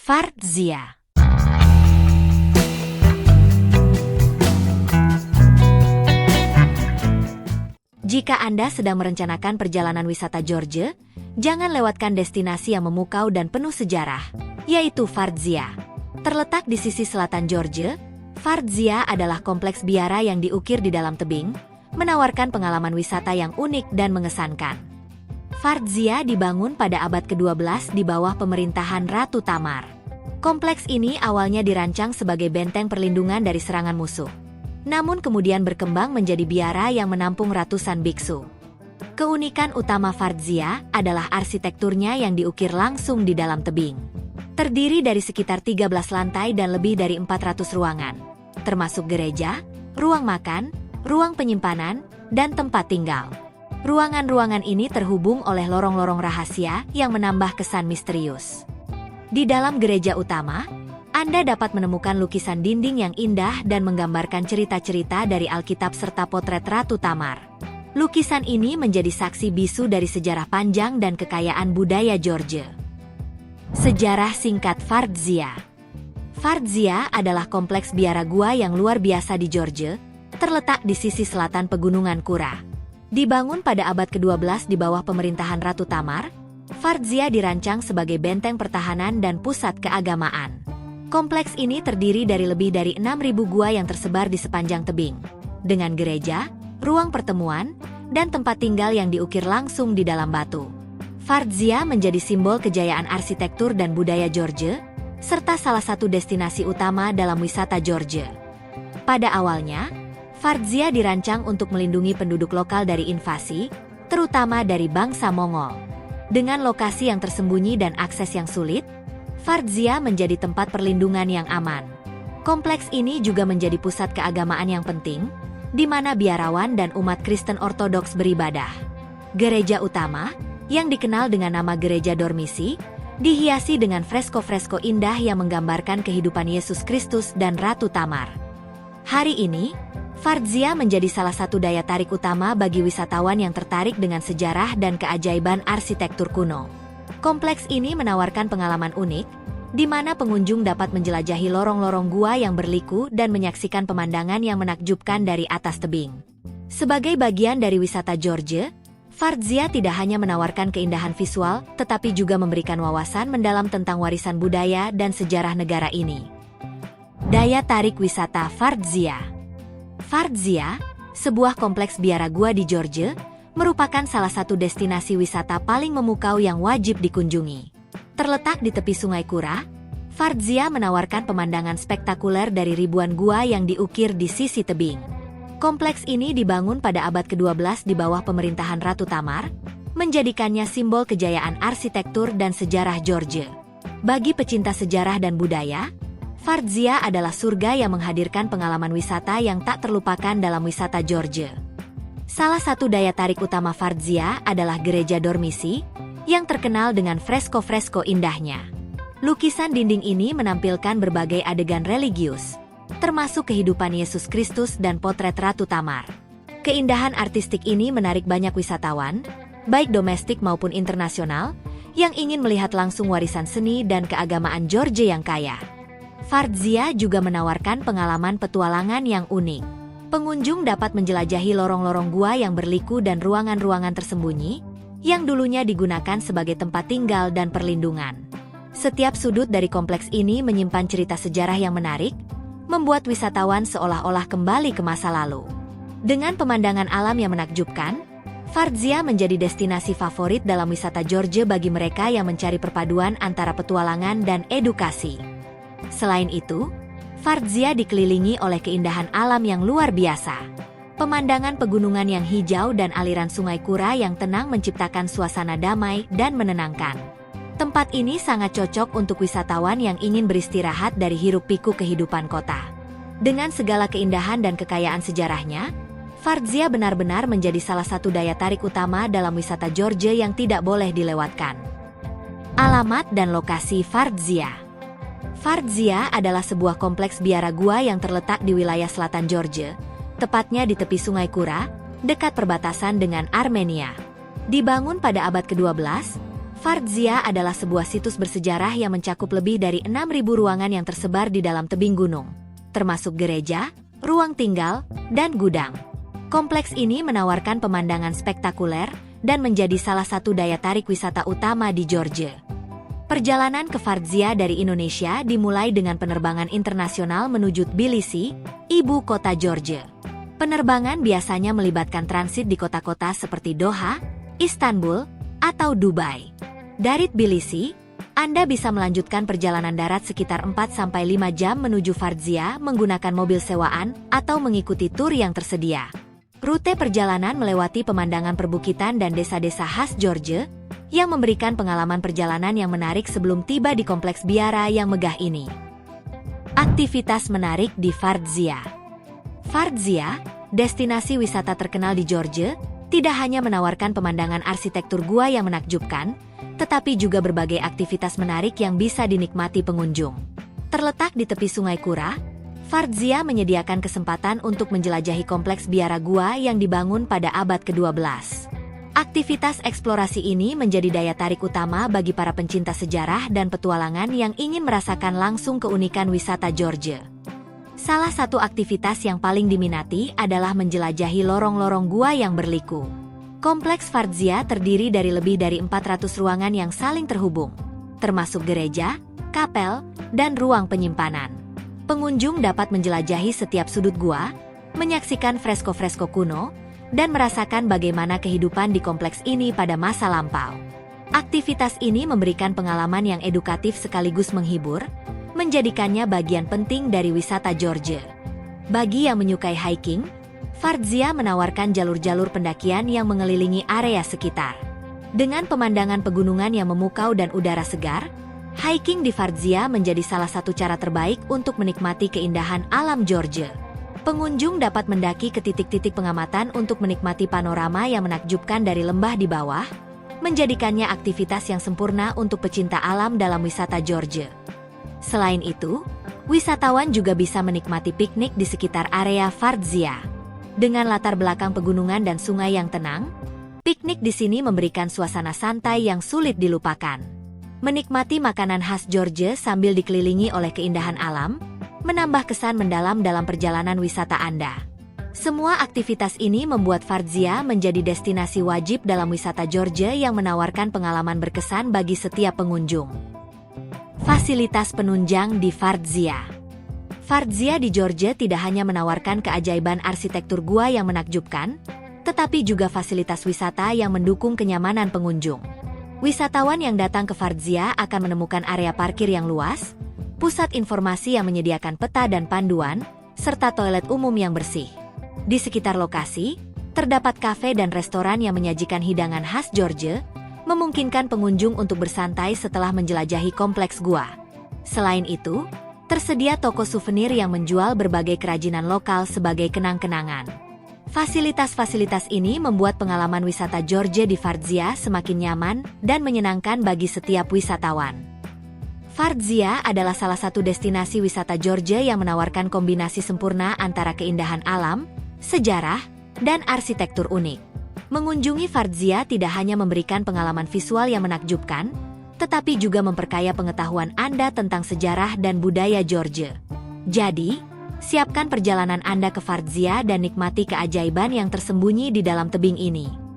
Vardzia. Jika Anda sedang merencanakan perjalanan wisata Georgia, jangan lewatkan destinasi yang memukau dan penuh sejarah, yaitu Vardzia. Terletak di sisi selatan Georgia, Vardzia adalah kompleks biara yang diukir di dalam tebing, menawarkan pengalaman wisata yang unik dan mengesankan. Vardzia dibangun pada abad ke-12 di bawah pemerintahan Ratu Tamar. Kompleks ini awalnya dirancang sebagai benteng perlindungan dari serangan musuh. Namun kemudian berkembang menjadi biara yang menampung ratusan biksu. Keunikan utama Vardzia adalah arsitekturnya yang diukir langsung di dalam tebing. Terdiri dari sekitar 13 lantai dan lebih dari 400 ruangan, termasuk gereja, ruang makan, ruang penyimpanan, dan tempat tinggal. Ruangan-ruangan ini terhubung oleh lorong-lorong rahasia yang menambah kesan misterius. Di dalam gereja utama, Anda dapat menemukan lukisan dinding yang indah dan menggambarkan cerita-cerita dari Alkitab serta potret Ratu Tamar. Lukisan ini menjadi saksi bisu dari sejarah panjang dan kekayaan budaya Georgia. Sejarah singkat Vardzia. Vardzia adalah kompleks biara gua yang luar biasa di Georgia, terletak di sisi selatan Pegunungan Kura. Dibangun pada abad ke-12 di bawah pemerintahan Ratu Tamar, Vardzia dirancang sebagai benteng pertahanan dan pusat keagamaan. Kompleks ini terdiri dari lebih dari 6.000 gua yang tersebar di sepanjang tebing, dengan gereja, ruang pertemuan, dan tempat tinggal yang diukir langsung di dalam batu. Vardzia menjadi simbol kejayaan arsitektur dan budaya Georgia, serta salah satu destinasi utama dalam wisata Georgia. Pada awalnya, Vardzia dirancang untuk melindungi penduduk lokal dari invasi, terutama dari bangsa Mongol. Dengan lokasi yang tersembunyi dan akses yang sulit, Vardzia menjadi tempat perlindungan yang aman. Kompleks ini juga menjadi pusat keagamaan yang penting, di mana biarawan dan umat Kristen Ortodoks beribadah. Gereja utama, yang dikenal dengan nama Gereja Dormisi, dihiasi dengan fresko-fresko indah yang menggambarkan kehidupan Yesus Kristus dan Ratu Tamar. Hari ini, Vardzia menjadi salah satu daya tarik utama bagi wisatawan yang tertarik dengan sejarah dan keajaiban arsitektur kuno. Kompleks ini menawarkan pengalaman unik, di mana pengunjung dapat menjelajahi lorong-lorong gua yang berliku dan menyaksikan pemandangan yang menakjubkan dari atas tebing. Sebagai bagian dari wisata Georgia, Vardzia tidak hanya menawarkan keindahan visual, tetapi juga memberikan wawasan mendalam tentang warisan budaya dan sejarah negara ini. Daya tarik wisata Vardzia. Vardzia, sebuah kompleks biara gua di Georgia, merupakan salah satu destinasi wisata paling memukau yang wajib dikunjungi. Terletak di tepi Sungai Kura, Vardzia menawarkan pemandangan spektakuler dari ribuan gua yang diukir di sisi tebing. Kompleks ini dibangun pada abad ke-12 di bawah pemerintahan Ratu Tamar, menjadikannya simbol kejayaan arsitektur dan sejarah Georgia. Bagi pecinta sejarah dan budaya, Vardzia adalah surga yang menghadirkan pengalaman wisata yang tak terlupakan dalam wisata Georgia. Salah satu daya tarik utama Vardzia adalah Gereja Dormisi, yang terkenal dengan fresko-fresko indahnya. Lukisan dinding ini menampilkan berbagai adegan religius, termasuk kehidupan Yesus Kristus dan potret Ratu Tamar. Keindahan artistik ini menarik banyak wisatawan, baik domestik maupun internasional, yang ingin melihat langsung warisan seni dan keagamaan Georgia yang kaya. Vardzia juga menawarkan pengalaman petualangan yang unik. Pengunjung dapat menjelajahi lorong-lorong gua yang berliku dan ruangan-ruangan tersembunyi, yang dulunya digunakan sebagai tempat tinggal dan perlindungan. Setiap sudut dari kompleks ini menyimpan cerita sejarah yang menarik, membuat wisatawan seolah-olah kembali ke masa lalu. Dengan pemandangan alam yang menakjubkan, Vardzia menjadi destinasi favorit dalam wisata Georgia bagi mereka yang mencari perpaduan antara petualangan dan edukasi. Selain itu, Vardzia dikelilingi oleh keindahan alam yang luar biasa. Pemandangan pegunungan yang hijau dan aliran Sungai Kura yang tenang menciptakan suasana damai dan menenangkan. Tempat ini sangat cocok untuk wisatawan yang ingin beristirahat dari hiruk-pikuk kehidupan kota. Dengan segala keindahan dan kekayaan sejarahnya, Vardzia benar-benar menjadi salah satu daya tarik utama dalam wisata Georgia yang tidak boleh dilewatkan. Alamat dan lokasi Vardzia. Vardzia adalah sebuah kompleks biara gua yang terletak di wilayah selatan Georgia, tepatnya di tepi Sungai Kura, dekat perbatasan dengan Armenia. Dibangun pada abad ke-12, Vardzia adalah sebuah situs bersejarah yang mencakup lebih dari 6.000 ruangan yang tersebar di dalam tebing gunung, termasuk gereja, ruang tinggal, dan gudang. Kompleks ini menawarkan pemandangan spektakuler dan menjadi salah satu daya tarik wisata utama di Georgia. Perjalanan ke Vardzia dari Indonesia dimulai dengan penerbangan internasional menuju Tbilisi, ibu kota Georgia. Penerbangan biasanya melibatkan transit di kota-kota seperti Doha, Istanbul, atau Dubai. Dari Tbilisi, Anda bisa melanjutkan perjalanan darat sekitar 4-5 jam menuju Vardzia menggunakan mobil sewaan atau mengikuti tur yang tersedia. Rute perjalanan melewati pemandangan perbukitan dan desa-desa khas Georgia, yang memberikan pengalaman perjalanan yang menarik sebelum tiba di kompleks biara yang megah ini. Aktivitas menarik di Vardzia. Vardzia, destinasi wisata terkenal di Georgia, tidak hanya menawarkan pemandangan arsitektur gua yang menakjubkan, tetapi juga berbagai aktivitas menarik yang bisa dinikmati pengunjung. Terletak di tepi Sungai Kura, Vardzia menyediakan kesempatan untuk menjelajahi kompleks biara gua yang dibangun pada abad ke-12. Aktivitas eksplorasi ini menjadi daya tarik utama bagi para pencinta sejarah dan petualangan yang ingin merasakan langsung keunikan wisata Georgia. Salah satu aktivitas yang paling diminati adalah menjelajahi lorong-lorong gua yang berliku. Kompleks Vardzia terdiri dari lebih dari 400 ruangan yang saling terhubung, termasuk gereja, kapel, dan ruang penyimpanan. Pengunjung dapat menjelajahi setiap sudut gua, menyaksikan fresko-fresko kuno, dan merasakan bagaimana kehidupan di kompleks ini pada masa lampau. Aktivitas ini memberikan pengalaman yang edukatif sekaligus menghibur, menjadikannya bagian penting dari wisata Georgia. Bagi yang menyukai hiking, Vardzia menawarkan jalur-jalur pendakian yang mengelilingi area sekitar. Dengan pemandangan pegunungan yang memukau dan udara segar, hiking di Vardzia menjadi salah satu cara terbaik untuk menikmati keindahan alam Georgia. Pengunjung dapat mendaki ke titik-titik pengamatan untuk menikmati panorama yang menakjubkan dari lembah di bawah, menjadikannya aktivitas yang sempurna untuk pecinta alam dalam wisata Georgia. Selain itu, wisatawan juga bisa menikmati piknik di sekitar area Vardzia. Dengan latar belakang pegunungan dan sungai yang tenang, piknik di sini memberikan suasana santai yang sulit dilupakan. Menikmati makanan khas Georgia sambil dikelilingi oleh keindahan alam, menambah kesan mendalam dalam perjalanan wisata Anda. Semua aktivitas ini membuat Vardzia menjadi destinasi wajib dalam wisata Georgia yang menawarkan pengalaman berkesan bagi setiap pengunjung. Fasilitas penunjang di Vardzia. Vardzia di Georgia tidak hanya menawarkan keajaiban arsitektur gua yang menakjubkan, tetapi juga fasilitas wisata yang mendukung kenyamanan pengunjung. Wisatawan yang datang ke Vardzia akan menemukan area parkir yang luas, pusat informasi yang menyediakan peta dan panduan, serta toilet umum yang bersih. Di sekitar lokasi, terdapat kafe dan restoran yang menyajikan hidangan khas Georgia, memungkinkan pengunjung untuk bersantai setelah menjelajahi kompleks gua. Selain itu, tersedia toko souvenir yang menjual berbagai kerajinan lokal sebagai kenang-kenangan. Fasilitas-fasilitas ini membuat pengalaman wisata Georgia di Vardzia semakin nyaman dan menyenangkan bagi setiap wisatawan. Vardzia adalah salah satu destinasi wisata Georgia yang menawarkan kombinasi sempurna antara keindahan alam, sejarah, dan arsitektur unik. Mengunjungi Vardzia tidak hanya memberikan pengalaman visual yang menakjubkan, tetapi juga memperkaya pengetahuan Anda tentang sejarah dan budaya Georgia. Jadi, siapkan perjalanan Anda ke Vardzia dan nikmati keajaiban yang tersembunyi di dalam tebing ini.